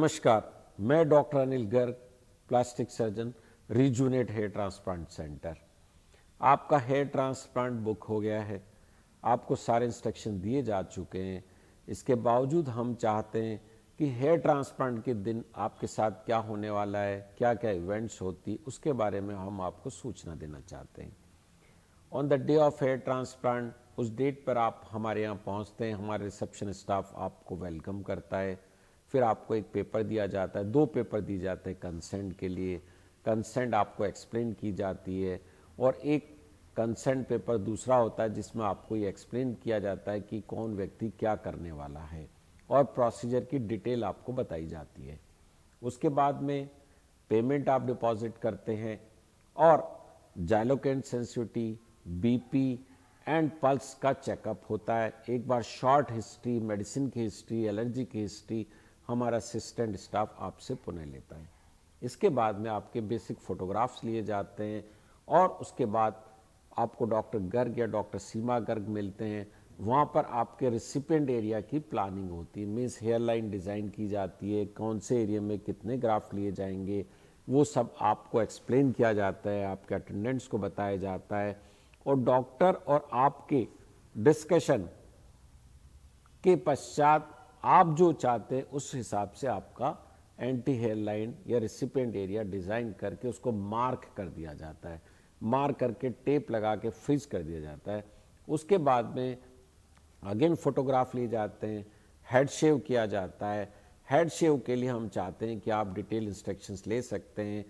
नमस्कार, मैं doctor Anil Garg, plastic surgeon, rejuvenate hair transplant centre. आपका हेयर ट्रांसप्लांट बुक हो गया है, आपको सारे इंस्ट्रक्शन दिए जा चुके हैं। इसके बावजूद हम चाहते हैं कि हेयर ट्रांसप्लांट के दिन आपके साथ क्या होने वाला है, क्या क्या इवेंट्स होती, उसके बारे में हम आपको सूचना देना चाहते हैं। On the day of hair transplant, उस डेट पर आप हमारे यहाँ पहुँचते हैं, हमारे रिसेप्शन स्टाफ आपको वेलकम करता है। फिर आपको एक पेपर दिया जाता है, 2 पेपर दिए जाते हैं कंसेंट के लिए। कंसेंट आपको एक्सप्लेन की जाती है और एक कंसेंट पेपर दूसरा होता है जिसमें आपको ये एक्सप्लेन किया जाता है कि कौन व्यक्ति क्या करने वाला है और प्रोसीजर की डिटेल आपको बताई जाती है। उसके बाद में पेमेंट आप डिपॉजिट करते हैं और जाइलोकेंट सेंसिटिविटी, बीपी एंड पल्स का चेकअप होता है। एक बार शॉर्ट हिस्ट्री, मेडिसिन की हिस्ट्री, एलर्जी की हिस्ट्री हमारा असिस्टेंट स्टाफ आपसे पुनः लेता है। इसके बाद में आपके बेसिक फोटोग्राफ्स लिए जाते हैं और उसके बाद आपको डॉक्टर गर्ग या डॉक्टर सीमा गर्ग मिलते हैं। वहाँ पर आपके रिसिपिएंट एरिया की प्लानिंग होती है, मीन्स हेयर लाइन डिज़ाइन की जाती है, कौन से एरिया में कितने ग्राफ्ट लिए जाएंगे वो सब आपको एक्सप्लेन किया जाता है, आपके अटेंडेंट्स को बताया जाता है और डॉक्टर और आपके डिस्कशन के पश्चात आप जो चाहते हैं उस हिसाब से आपका एंटी हेयर लाइन या रिसिपिएंट एरिया डिज़ाइन करके उसको मार्क कर दिया जाता है। मार्क करके टेप लगा के फ्रीज कर दिया जाता है। उसके बाद में अगेन फोटोग्राफ लिए जाते हैं, हेड शेव किया जाता है। हेड शेव के लिए हम चाहते हैं कि आप डिटेल इंस्ट्रक्शंस ले सकते हैं।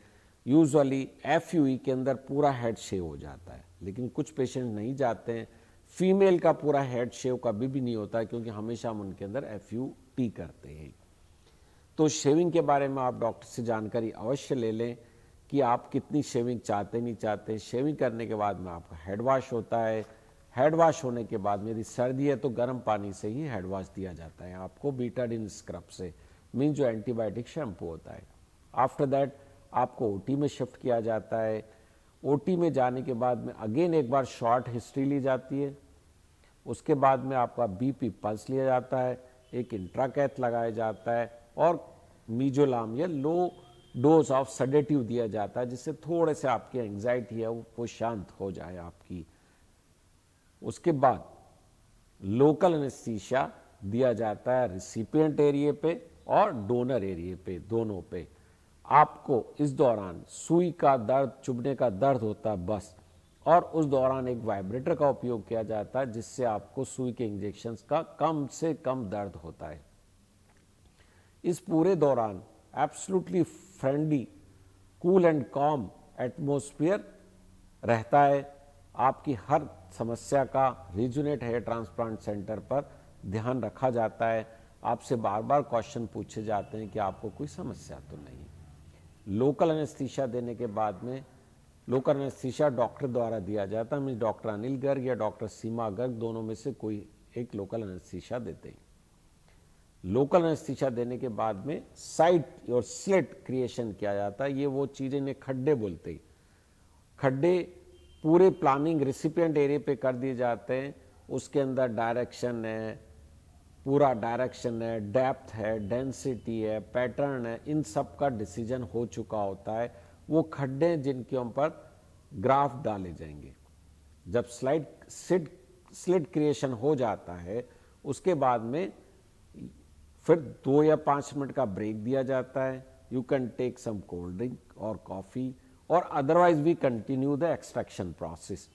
यूजुअली FUE के अंदर पूरा हेड शेव हो जाता है, लेकिन कुछ पेशेंट नहीं जाते हैं। फीमेल का पूरा हेड शेव कभी भी नहीं होता है क्योंकि हमेशा हम उनके अंदर FUT करते हैं। तो शेविंग के बारे में आप डॉक्टर से जानकारी अवश्य ले लें कि आप कितनी शेविंग चाहते नहीं चाहते। शेविंग करने के बाद में आपका हेड वॉश होता है। हेड वॉश होने के बाद में यदि सर्दी है तो गर्म पानी से ही हेड वॉश दिया जाता है आपको, बीटाडिन स्क्रब से, मीन जो एंटीबायोटिक शैम्पू होता है। आफ्टर दैट आपको OT में शिफ्ट किया जाता है। OT में जाने के बाद में अगेन एक बार शॉर्ट हिस्ट्री ली जाती है। उसके बाद में आपका BP पल्स लिया जाता है, एक इंट्राकैथ लगाया जाता है और मीजोलाम या लो डोज ऑफ सेडेटिव दिया जाता है जिससे थोड़े से आपकी एंग्जाइटी है वो शांत हो जाए आपकी। उसके बाद लोकल एनेस्थीसिया दिया जाता है रिसिपिएंट एरिया पे और डोनर एरिया पे, दोनों पे। आपको इस दौरान सुई का दर्द, चुभने का दर्द होता है बस, और उस दौरान एक वाइब्रेटर का उपयोग किया जाता है जिससे आपको सुई के इंजेक्शंस का कम से कम दर्द होता है। इस पूरे दौरान absolutely friendly, cool and com atmosphere रहता है। आपकी हर समस्या का रिजुनेट हेयर ट्रांसप्लांट सेंटर पर ध्यान रखा जाता है। आपसे बार बार क्वेश्चन पूछे जाते हैं कि आपको कोई समस्या तो नहीं। लोकल एनेस्थीसिया देने के बाद में, लोकल एनेस्थीसिया डॉक्टर द्वारा दिया जाता है, मीन्स डॉक्टर अनिल गर्ग या डॉक्टर सीमा गर्ग दोनों में से कोई एक लोकल एनेस्थीसिया देते हैं। लोकल एनेस्थीसिया देने के बाद में साइट और स्लिट क्रिएशन किया जाता है। ये वो चीज़ें इन्हें खड्डे बोलते हैं। खड्डे पूरे प्लानिंग रिसिपिएंट एरिया पे कर दिए जाते हैं। उसके अंदर डायरेक्शन है, पूरा डायरेक्शन है, डेप्थ है, डेंसिटी है, पैटर्न है, इन सब का डिसीजन हो चुका होता है। वो खड्डे जिनके ऊपर ग्राफ डाले जाएंगे। जब स्लिट क्रिएशन हो जाता है उसके बाद में फिर 2 या 5 मिनट का ब्रेक दिया जाता है। You can take some cold drink और कॉफ़ी और otherwise we continue the extraction process.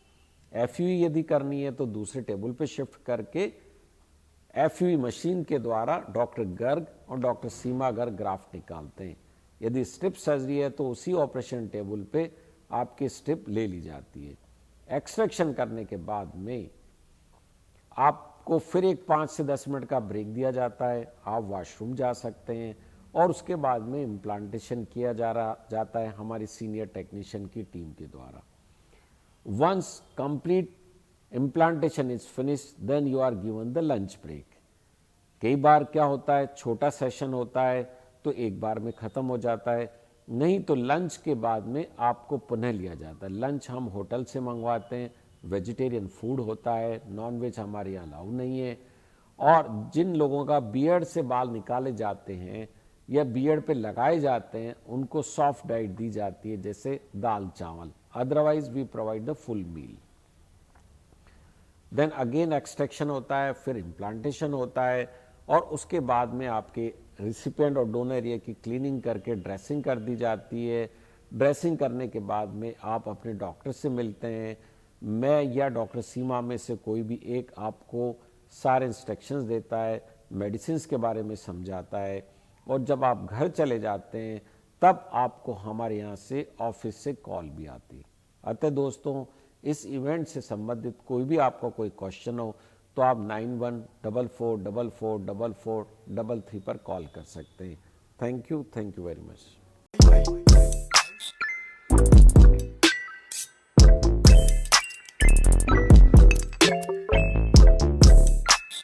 FUE यदि करनी है तो दूसरे टेबल पे शिफ्ट करके FUE मशीन के द्वारा डॉक्टर गर्ग और डॉक्टर सीमा गर्ग ग्राफ्ट निकालते हैं। यदि स्ट्रिप सर्जरी है तो उसी ऑपरेशन टेबल पे आपकी स्ट्रिप ले ली जाती है। एक्सट्रैक्शन करने के बाद में आपको फिर एक 5 से 10 मिनट का ब्रेक दिया जाता है। आप वॉशरूम जा सकते हैं और उसके बाद में इम्प्लांटेशन किया जाता है हमारी सीनियर टेक्नीशियन की टीम के द्वारा। Once complete implantation is finish then you are given the lunch break. कई बार क्या होता है, छोटा सेशन होता है तो एक बार में ख़त्म हो जाता है, नहीं तो लंच के बाद में आपको पुनः लिया जाता है। लंच हम होटल से मंगवाते हैं, वेजिटेरियन फूड होता है, नॉन वेज हमारे यहाँ अलाउ नहीं है। और जिन लोगों का बियर्ड से बाल निकाले जाते हैं या बीएड पे लगाए जाते हैं उनको सॉफ्ट डाइट दी जाती है, जैसे दाल चावल। Otherwise we provide the full meal. Then again extraction होता है, फिर इम्प्लांटेशन होता है, और उसके बाद में आपके रिसिपिएंट और डोनर एरिया की क्लीनिंग करके ड्रेसिंग कर दी जाती है। ड्रेसिंग करने के बाद में आप अपने डॉक्टर से मिलते हैं। मैं या डॉक्टर सीमा में से कोई भी एक आपको सारे इंस्ट्रक्शंस देता है, मेडिसिन के बारे में समझाता है, और जब आप घर चले जाते हैं तब आपको हमारे यहाँ से ऑफिस से कॉल भी आती है। अतः दोस्तों, इस इवेंट से संबंधित कोई भी आपका कोई क्वेश्चन हो तो आप 9144444433 पर कॉल कर सकते हैं। Thank you very much.